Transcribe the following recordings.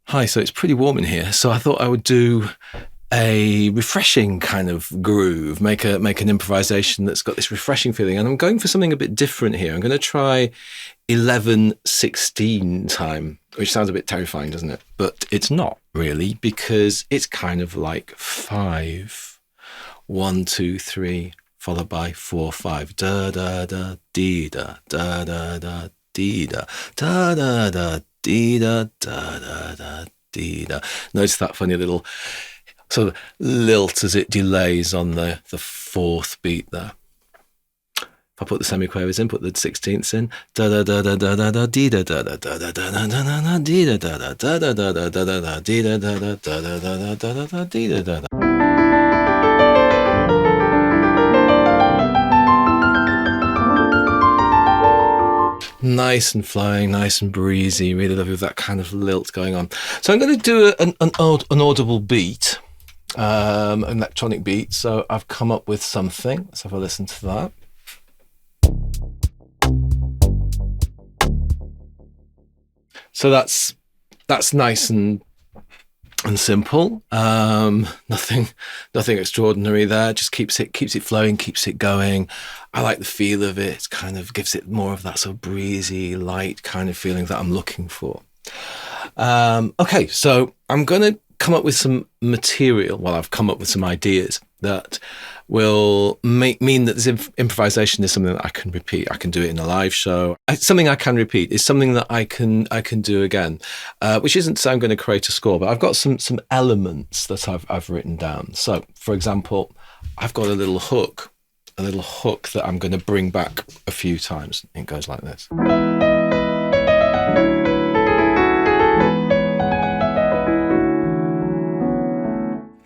Hi, so it's pretty warm in here, so I thought I would do a refreshing kind of groove, make an improvisation that's got this refreshing feeling. And I'm going for something a bit different here. I'm going to try 11/16 time, which sounds a bit terrifying, doesn't it? But it's not really, because it's kind of like 5, 1, 2, 3, followed by 4, 5. Da da da dee da da da da dee da da da da dee da da da da dee da. Notice that funny little sort of lilt as it delays on the fourth beat there. If I put the semiquavers in, put the 16ths in, da da da da da da da dee da da da da da da da da da dee da da da da da da da da da dee da da da da da da da da dee da da da. Nice and flowing, nice and breezy. Really love with that kind of lilt going on. So I'm going to do an audible beat, an electronic beat. So I've come up with something. Let's have a listen to that. So that's nice and simple. Nothing extraordinary there. Just keeps it flowing, keeps it going. I like the feel of it. It kind of gives it more of that sort of breezy, light kind of feeling that I'm looking for. Okay, so I'm going to come up with some material. Well, I've come up with some ideas that will mean that this improvisation is something that I can repeat. I can do it in a live show. Something I can repeat is something that I can do again, which isn't to say I'm going to create a score, but I've got some elements that I've written down. So, for example, I've got a little hook that I'm going to bring back a few times. It goes like this.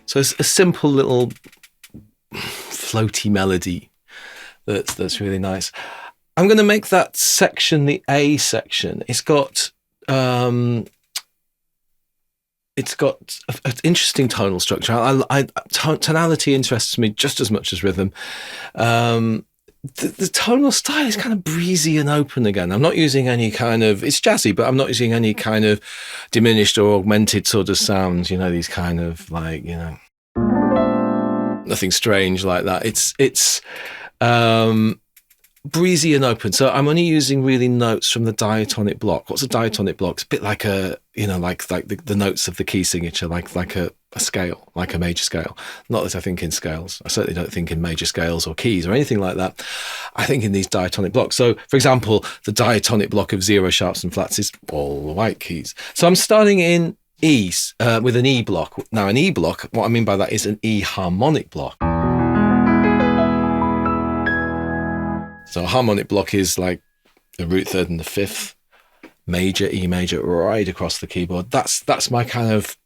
So it's a simple little floaty melody that's really nice. I'm going to make that section the A section. It's got an interesting tonal structure. Tonality interests me just as much as rhythm. The tonal style is kind of breezy and open again. I'm not using any kind of, it's jazzy, but I'm not using any kind of diminished or augmented sort of sounds, these kind of like, nothing strange like that. It's breezy and open. So I'm only using really notes from the diatonic block. What's a diatonic block? It's a bit like like the notes of the key signature, like a scale, like a major scale. Not that I think in scales. I certainly don't think in major scales or keys or anything like that. I think in these diatonic blocks. So, for example, the diatonic block of 0 sharps and flats is all the white keys. So I'm starting in E with an E block. Now, an E block, what I mean by that is an E harmonic block. So a harmonic block is like the root third and the fifth major, E major, right across the keyboard. That's my kind of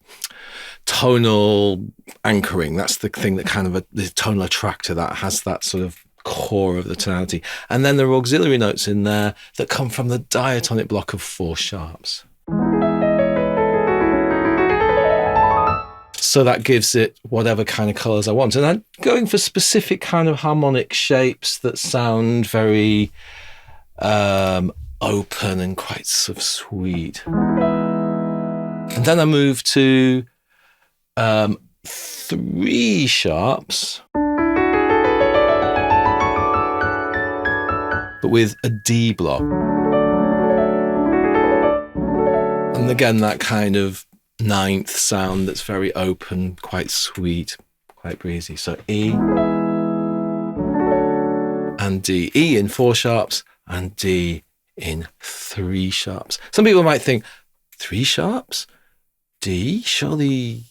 tonal anchoring. That's the thing that kind of the tonal attractor that has that sort of core of the tonality. And then there are auxiliary notes in there that come from the diatonic block of 4 sharps. So that gives it whatever kind of colours I want. And I'm going for specific kind of harmonic shapes that sound very open and quite sort of sweet. And then I move to 3 sharps, but with a D block. And again, that kind of 9th sound that's very open, quite sweet, quite breezy. So E and D. E in 4 sharps and D in 3 sharps. Some people might think, 3 sharps? D? Surely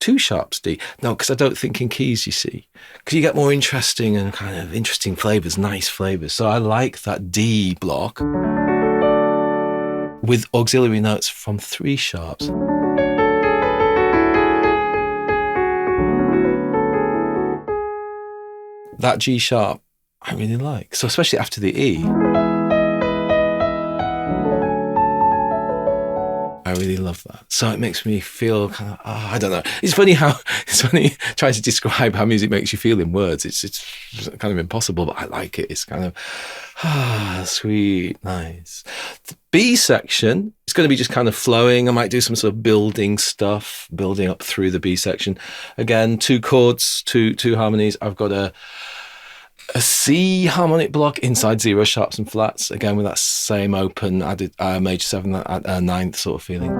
2 sharps D. No, because I don't think in keys, you see. Because you get more interesting and kind of interesting flavours, nice flavours. So I like that D block with auxiliary notes from 3 sharps. That G sharp, I really like. So especially after the E, I really love that. So it makes me feel kind of, I don't know. It's funny trying to describe how music makes you feel in words. It's kind of impossible, but I like it. It's kind of, sweet, nice. B section, it's going to be just kind of flowing. I might do some sort of building stuff, building up through the B section. Again, 2 chords, two harmonies. I've got a C harmonic block inside 0 sharps and flats, again with that same open added major 7th, 9th sort of feeling.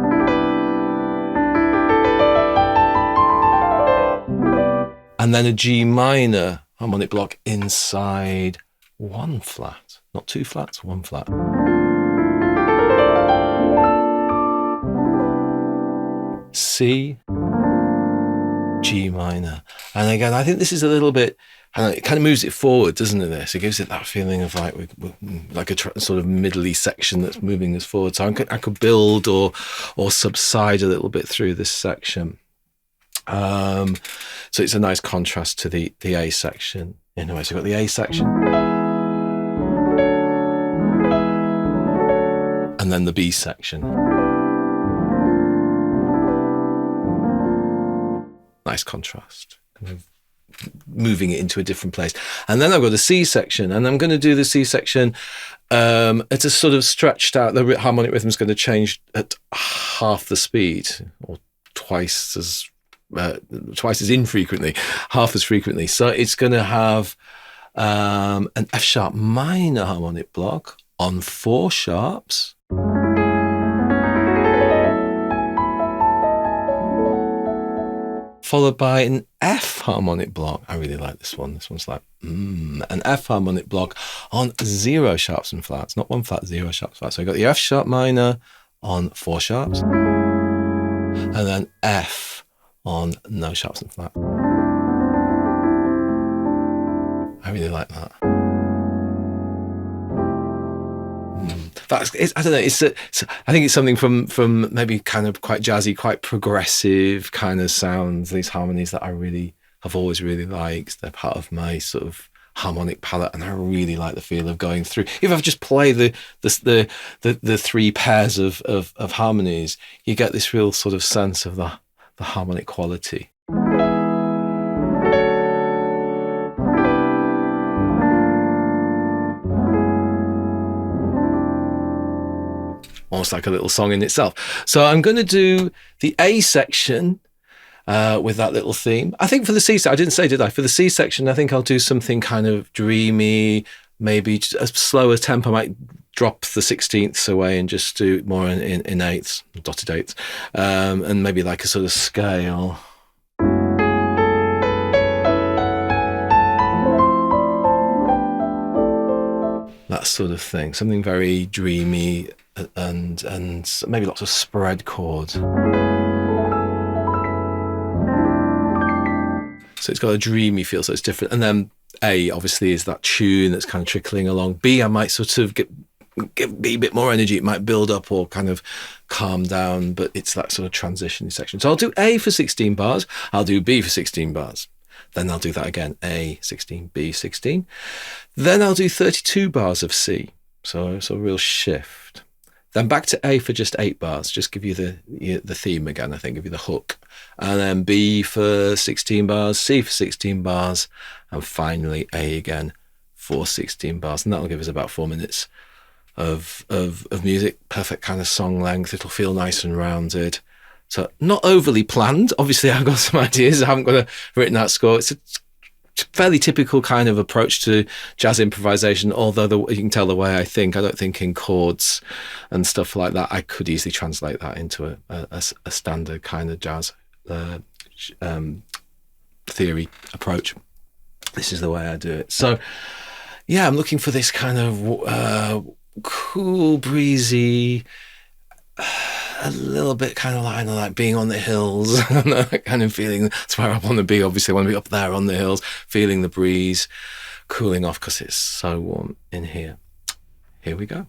And then a G minor harmonic block inside 1 flat, not 2 flats, 1 flat. C, G minor. And again, I think this is a little bit, it kind of moves it forward, doesn't it, this? It gives it that feeling of like a sort of middly section that's moving us forward. So I could build or subside a little bit through this section. So it's a nice contrast to the A section. Anyway, so I've got the A section. And then the B section. Nice contrast, kind of moving it into a different place. And then I've got a C section, and I'm going to do the C section. It's a sort of stretched out, the harmonic rhythm is going to change at half the speed, or twice as infrequently, half as frequently. So it's going to have an F sharp minor harmonic block on 4 sharps. Followed by an F harmonic block. I really like this one. This one's like, an F harmonic block on 0 sharps and flats. Not 1 flat, 0 sharps, flats. So I've got the F sharp minor on 4 sharps. And then F on no sharps and flat. I really like that. I don't know. I think it's something from maybe kind of quite jazzy, quite progressive kind of sounds. These harmonies that I really have always really liked. They're part of my sort of harmonic palette, and I really like the feel of going through. If I just play the 3 pairs of harmonies, you get this real sort of sense of the harmonic quality. Almost like a little song in itself. So I'm going to do the A section with that little theme. I think for the C section, I didn't say, did I? For the C section, I think I'll do something kind of dreamy, maybe a slower tempo. I might drop the 16ths away and just do more in eighths, dotted eighths, and maybe like a sort of scale. That sort of thing, something very dreamy and maybe lots of spread chords. So it's got a dreamy feel, so it's different. And then A obviously is that tune that's kind of trickling along. B, I might sort of give B a bit more energy. It might build up or kind of calm down, but it's that sort of transition section. So I'll do A for 16 bars. I'll do B for 16 bars. Then I'll do that again, A, 16, B, 16. Then I'll do 32 bars of C. So a real shift. Then back to A for just 8 bars. Just give you the theme again, I think, give you the hook. And then B for 16 bars, C for 16 bars, and finally A again for 16 bars. And that'll give us about 4 minutes of music. Perfect kind of song length. It'll feel nice and rounded. So not overly planned. Obviously, I've got some ideas. I haven't got a written out score. It's a fairly typical kind of approach to jazz improvisation, although you can tell the way I think. I don't think in chords and stuff like that. I could easily translate that into a standard kind of jazz theory approach. This is the way I do it. So, yeah, I'm looking for this kind of cool, breezy, a little bit kind of like being on the hills, that kind of feeling. That's where I want to be. Obviously, I want to be up there on the hills, feeling the breeze, cooling off because it's so warm in here. Here we go.